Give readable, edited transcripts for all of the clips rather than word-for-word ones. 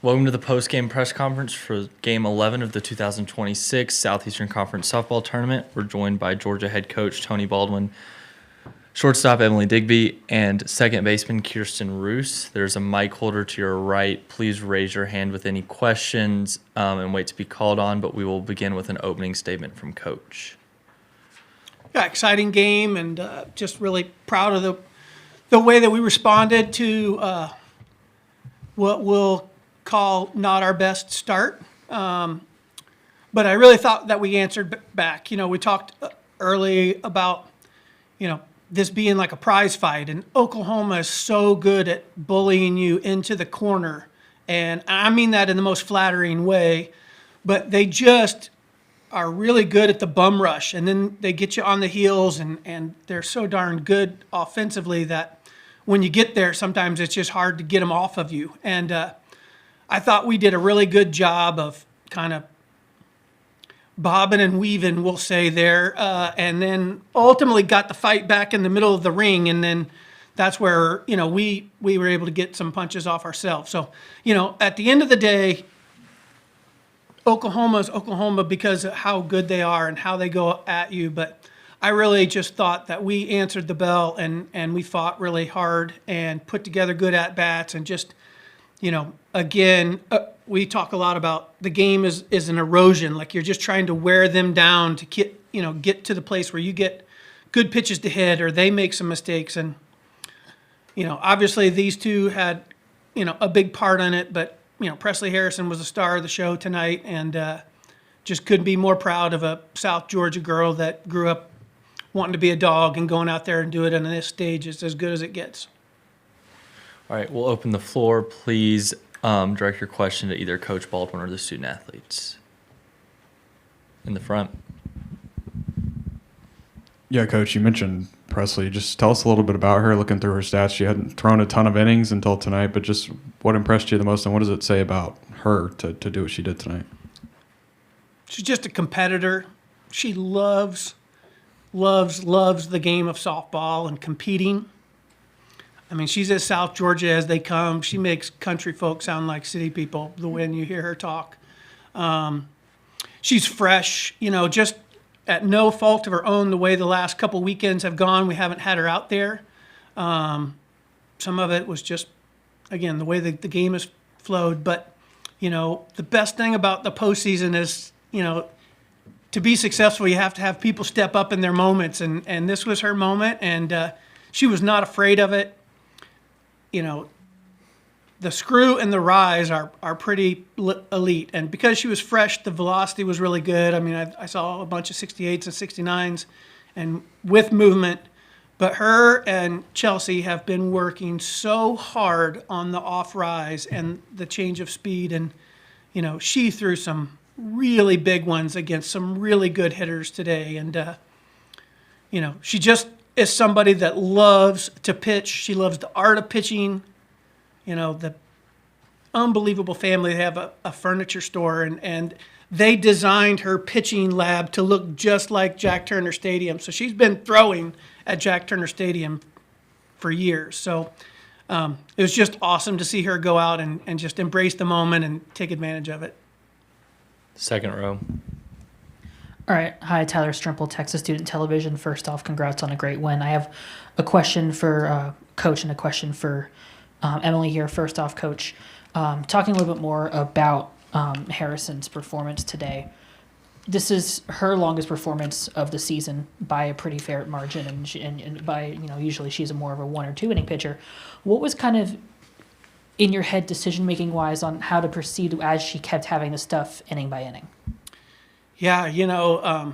Welcome to the post-game press conference for Game 11 of the 2026 Southeastern Conference Softball Tournament. We're joined by Georgia head coach Tony Baldwin, shortstop Emily Digby, and second baseman Kirsten Roos. There's a mic holder to your right. Please raise your hand with any questions and wait to be called on, but we will begin with an opening statement from Coach. Yeah, exciting game, and just really proud of the way that we responded to what we'll call not our best start. But I really thought that we answered back. You know, we talked early about, this being like a prize fight, and Oklahoma is so good at bullying you into the corner. And I mean that in the most flattering way, but they just are really good at the bum rush, and then they get you on the heels, and they're so darn good offensively that when you get there, sometimes it's just hard to get them off of you. And I thought we did a really good job of kind of bobbing and weaving, we'll say there, and then ultimately got the fight back in the middle of the ring, and then that's where, we were able to get some punches off ourselves. So, at the end of the day, Oklahoma's Oklahoma because of how good they are and how they go at you, but I really just thought that we answered the bell and we fought really hard and put together good at-bats and just, again, we talk a lot about the game is an erosion. Like you're just trying to wear them down to get to the place where you get good pitches to hit or they make some mistakes. And, obviously these two had, a big part in it, but, Presley Harrison was the star of the show tonight, and just couldn't be more proud of a South Georgia girl that grew up wanting to be a dog and going out there and do it on this stage is as good as it gets. All right, we'll open the floor. Please direct your question to either Coach Baldwin or the student athletes. In the front. Yeah, Coach, you mentioned Presley. Just tell us a little bit about her. Looking through her stats, she hadn't thrown a ton of innings until tonight, but just what impressed you the most, and what does it say about her to do what she did tonight? She's just a competitor. She loves the game of softball and competing. I mean, she's as South Georgia as they come. She makes country folk sound like city people the way you hear her talk. She's fresh, just at no fault of her own the way the last couple weekends have gone. We haven't had her out there. Some of it was just, again, the way the game has flowed. But, the best thing about the postseason is, to be successful, you have to have people step up in their moments. And this was her moment, and she was not afraid of it. The screw and the rise are pretty elite. And because she was fresh, the velocity was really good. I mean, I saw a bunch of 68s and 69s and with movement. But her and Chelsea have been working so hard on the off rise and the change of speed. And, she threw some really big ones against some really good hitters today. And, she just is somebody that loves to pitch. She loves the art of pitching. The unbelievable family. They have a furniture store, and they designed her pitching lab to look just like Jack Turner Stadium. So she's been throwing at Jack Turner Stadium for years. So it was just awesome to see her go out and just embrace the moment and take advantage of it. Second row. All right. Hi, Tyler Strimple, Texas Student Television. First off, congrats on a great win. I have a question for Coach and a question for Emily here. First off, Coach, talking a little bit more about Harrison's performance today. This is her longest performance of the season by a pretty fair margin, and by, usually she's more of a 1 or 2 inning pitcher. What was kind of in your head decision-making wise on how to proceed as she kept having the stuff inning by inning? Yeah,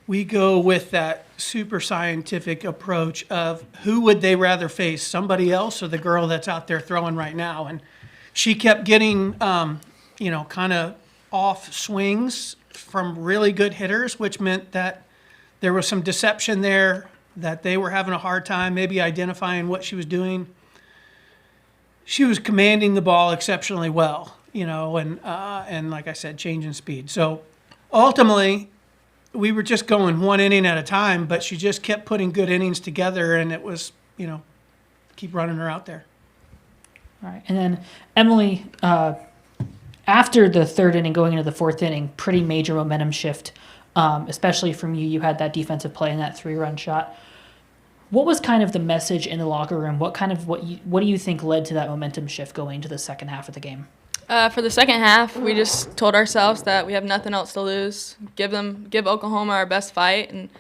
we go with that super scientific approach of who would they rather face, somebody else or the girl that's out there throwing right now. And she kept getting, kind of off swings from really good hitters, which meant that there was some deception there, that they were having a hard time maybe identifying what she was doing. She was commanding the ball exceptionally well, and like I said, changing speed. So ultimately, we were just going 1 inning at a time, but she just kept putting good innings together, and it was, keep running her out there. All right. And then, Emily, after the third inning, going into the fourth inning, pretty major momentum shift, especially from you. You had that defensive play and that 3-run shot. What was kind of the message in the locker room? What do you think led to that momentum shift going into the second half of the game? For the second half, we just told ourselves that we have nothing else to lose. Give Oklahoma our best fight, and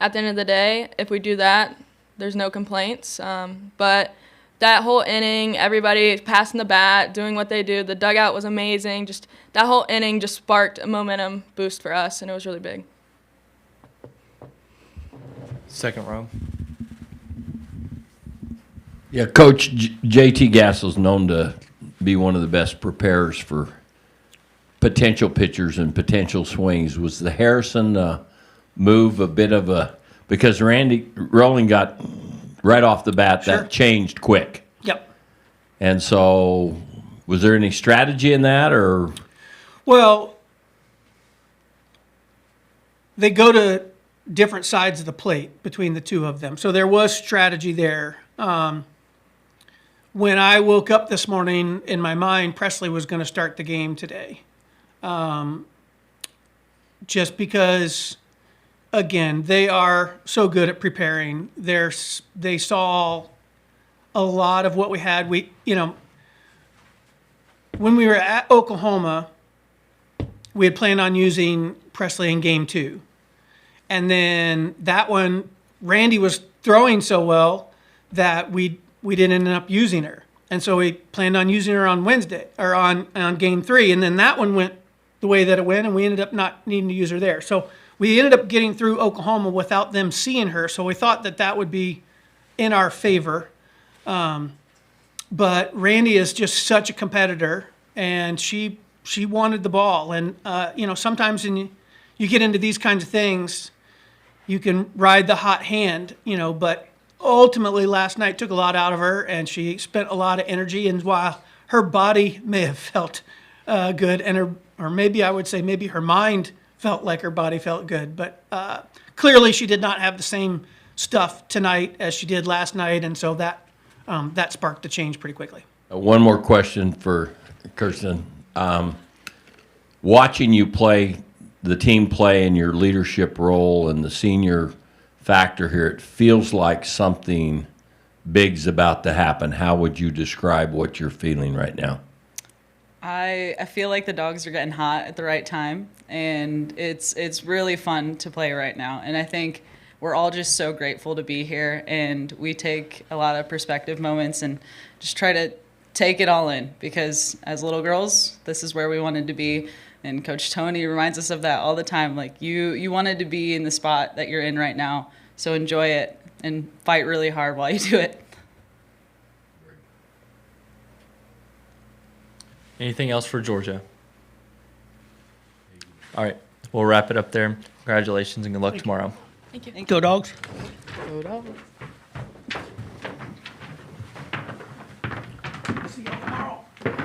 at the end of the day, if we do that, there's no complaints. But that whole inning, everybody passing the bat, doing what they do. The dugout was amazing. Just that whole inning just sparked a momentum boost for us, and it was really big. Second row. Yeah, Coach JT Gassel's known to be one of the best preparers for potential pitchers and potential swings. Was the Harrison move a bit of a – because Randy Rowling got right off the bat, Sure. that changed quick. Yep. And so was there any strategy in that or – Well, they go to different sides of the plate between the two of them. So there was strategy there. When I woke up this morning, in my mind, Presley was going to start the game today. Just because, again, they are so good at preparing. They saw a lot of what we had. When we were at Oklahoma, we had planned on using Presley in game 2. And then that one, Randy was throwing so well that we didn't end up using her. And so we planned on using her on Wednesday, or on game 3. And then that one went the way that it went, and we ended up not needing to use her there. So we ended up getting through Oklahoma without them seeing her. So we thought that would be in our favor. But Randy is just such a competitor, and she wanted the ball. And, sometimes when you get into these kinds of things, you can ride the hot hand, but ultimately last night took a lot out of her, and she spent a lot of energy. And while her body may have felt good, or maybe I would say maybe her mind felt like her body felt good, but clearly she did not have the same stuff tonight as she did last night, and so that sparked the change pretty quickly. one more question for Kirsten. Watching you play, the team play in your leadership role and the senior factor here, it feels like something big's about to happen. How would you describe what you're feeling right now? I feel like the Dogs are getting hot at the right time, and it's really fun to play right now. And I think we're all just so grateful to be here, and we take a lot of perspective moments and just try to take it all in, because as little girls, this is where we wanted to be. And Coach Tony reminds us of that all the time. Like, you wanted to be in the spot that you're in right now, so enjoy it and fight really hard while you do it. Anything else for Georgia? All right, we'll wrap it up there. Congratulations and good luck tomorrow. Thank you. Go Dogs. Go Dogs.